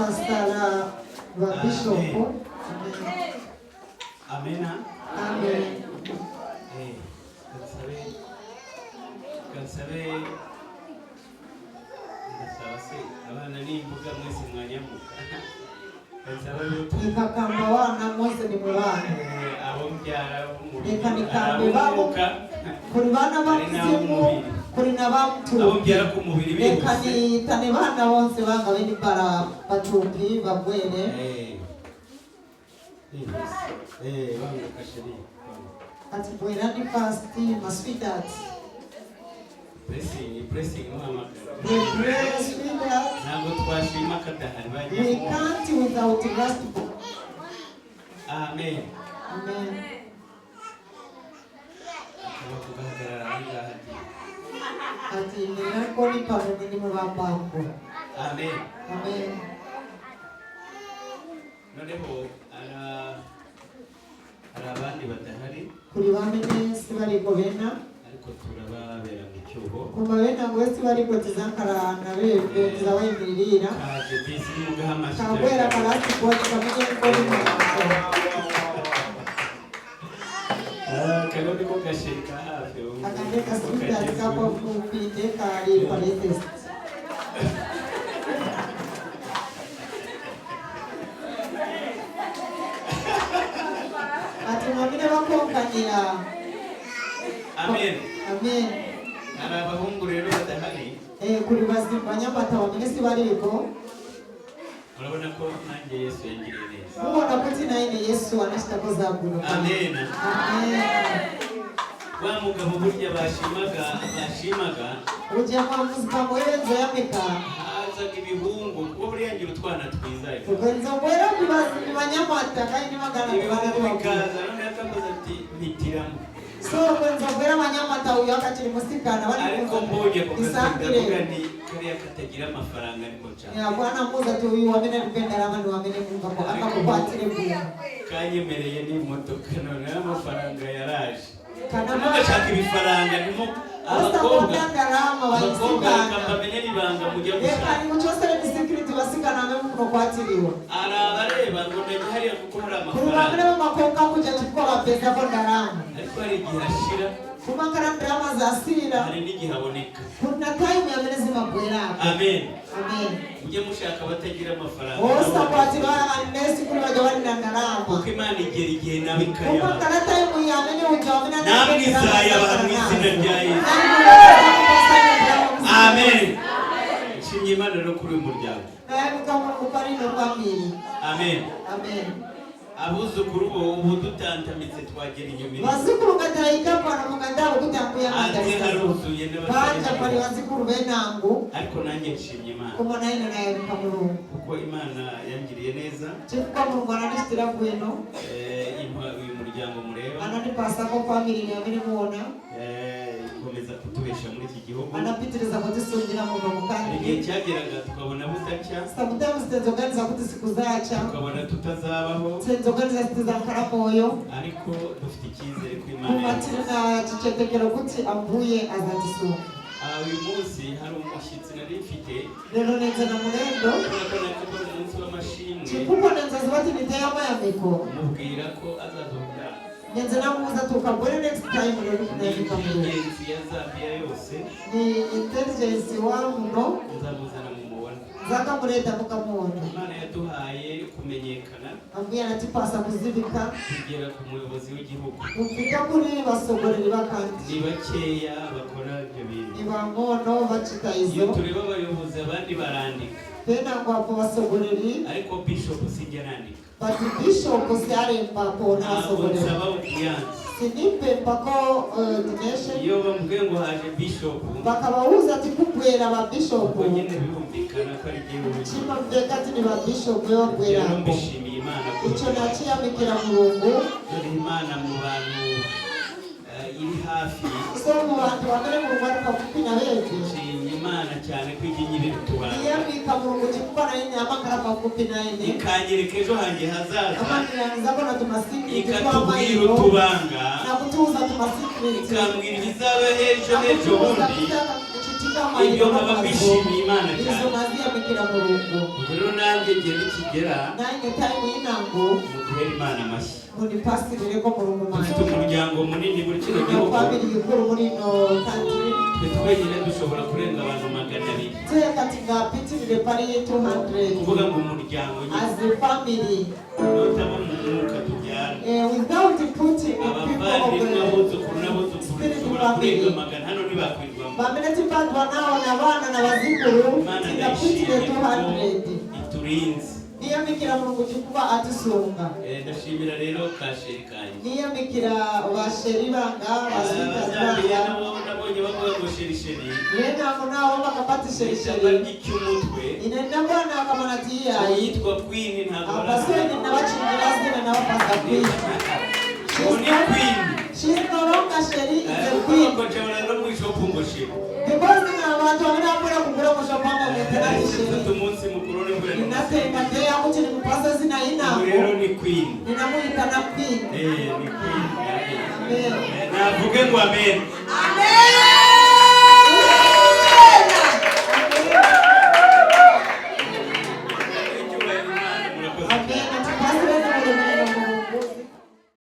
pastora wa bishop. Amen. Amen. Kansabe ndasabase abana nimbuga mwese mwanyamuka. Nikakamba wana mwese ni mwana. Abo mbyara Reka nikambe babo kuri bana bamuzimu kuri nabamutu abo mbyara ku mubiri bihuse. Reka nitane bana bonse bangabe ni para batumbi bagwene. Wangu kashiri. Ati bwera ni fast my sweetheart. Pressing mama. The prayer sweetheart. Ntabwo twashima kadahari bagiye. We can't without gospel. Amen. Amen. Ati nako ni pano ni mubambango. Amen. Amen. Noneho abandi badahari kuri bamenye sibari gobena ariko turababera mu cyuho kuma bena wese bari gotizankarana bebe tizawemirira kaje bisi mugahamashe kabwera karati kwati kamenye ko ni kandi ko gashika hafi akande kasubira kapo kupinde kali paretes atumamine bakonganira. Amen. Amen. Abahungu rero badahari kuri bazimba nyamata wamenye sibariko urabona ko nanjye Yesu yangiriye neza. Ubona ko tinaine Yesu anashitako zaburo. Amen. Amen. Wa mugabo burya bashimaga uje kwa muzika mwenzo yameka hazaga ibihungu kuko buriya ngira utwana twiza ugenza mwera banyamata kandi ni magana ibihungu bikaza none yakavuze ati mpitiramo so ugenza mwera banyamata uyu akakiri musikana bari ariko mbonye ko ndavuga ni kariya katagira amafaranga ariko cyane ya bwana muza tu uyu wamene mpenda ramani wamene kumva ko akakubatire bwa kanyemereye ni motoka none amafaranga yaraje kana mugashaka ibifaranga nimo abakobwa bayisikana bamenye ibanga mujya gushaka reka ni mucyosere security basikana mwe muno kwatiriwe arabareba ngo ndaje hariya kuko hari amafaranga kurubamene b'amakobwa kujya tukora pesa ko ndarama ariko hari igihe ashira kuma karandama zasira hari n'igihe aboneka kuna time ya menezi mabwera. Amen. Amen. Uje mushaka batagira amafaranga osa kwatira nesi kuri bajya ndarama kuko Imana igera igihe nabikaya kuma kana time ya menezi ujamena namwizaya abantu mw'izina rya Yesu. Amen. Nshimye Imana no kuri uyu muryango. Amen. Amen. Abuzukuru ubu dutantamitse twagera inyuma bazukuru gatayika pana muganda ukutambuya madarasa haruzuye n'abandi pari bazukuru benangu ariko nanjye nshimye Imana kuma nayo nayo bikamurungu kuko Imana yangiriye neza cyuko mu Rwanda nishitira bweno uyu muryango mureba anani pasa ko family ya biri muona ikomeza kutubesha muri iki gihugu anapitiriza kutisundira mu mukandi igihe cyageraga tukabona butacya sometimes tenzoganiza kuti siku zacha tukabona tutazabaho tenzoganiza tizakara moyo ariko dufite icyizere ko Imana kumatirina cicetekero kuti ambuye azatisunga uyu munsi hari umushyitsi nari mfite rero neza na murendo ko umunsi w'amashimwe kuko neza zibati niteye amayamiko mubwira ko azazongera neza namuza tukabone next time rero kunayika mu ingenzi ya Zambia yose ni intelligence wa muno nzamuzana mu mubona zakamureta mukamubona Imana yaduhaye kumenyekana ambwira ati pasa kuzibika kugera ku muyobozi w'igihugu ufika kuri basogorera bakandi ni bakeya bakora ibyo bintu ni bangono bacitayizo iyo tureba abayobozi abandi barandika tena ngo abo basogoreri ariko bishop sijya arandika but bishop siaremba ko nasogorera nsaba ubuyanzi sinipe pako donation iyo bamubwiye ngo haje bishop bakabahuza ati kubwera ba bishop ubwo nyine birumvikana ko ari igihugu chima veka ati ni ba bishop babwera ngo mbishimiye Imana icyo naciyamikira Mulungu dore Imana mu bantu iri hafi so mu bantu bamere mu Rwanda kafupi na beke nshimye Imana cyane ko ijya inyirira utubanga iyambika Mulungu chikuwa na ine amakara kafupi na ine ikanyereka ejo hanjye hazaza amanira na tumasiki ikatubwira utubanga na kutuza tumasiki ikambwira ibizaba ejo n'ejo bundi ibyo nkaba mbishimiye Imana izo cyane naziyamikira mu rugo rero nanjye igihe nikigera nanjye time y'intango muduhere Imana amashyi muri pasiteri ko mu rugo dufite umuryango munini muri kino na gihugu family ikuru muri no country twe twenyine dushobora kurenga abantu 200 teka tingapitirire pari 200 kuvuga ngo umuryango as a family notabo mu mwuka tubyara without putting abavandimwe people abuzukuru n'abuzukuru dushobora kurenga 100 hano ntibakwirwamo bamenetse padwa nao na bana na bazikuru Imana tingapitire ndayishimiye 200 iturinze niyamikira mu rugo kuba atusunga ndashimira rero kasheri kanje niyamikira basheri banga basikazi Zambia banga nabo nabonye bavuga ngo sherisheri lena nao bakapata sherisheri ishyamba ry'icyumutwe inenda bwana akamanatia yitwa Queen ntabwo abaseni n'abachingira zina n'abapasa queen ni Queen she's no longer sheri is a queen ko jabana no mwishopu ngo sheri because abantu bamwe kugura mushopanga mweterani sheri umunsi mukuru ni mbere inatemba ndeya kuti ni mupasa zina inango rero ni Queen ninamuita na queen ni Queen amen navuge ngo amen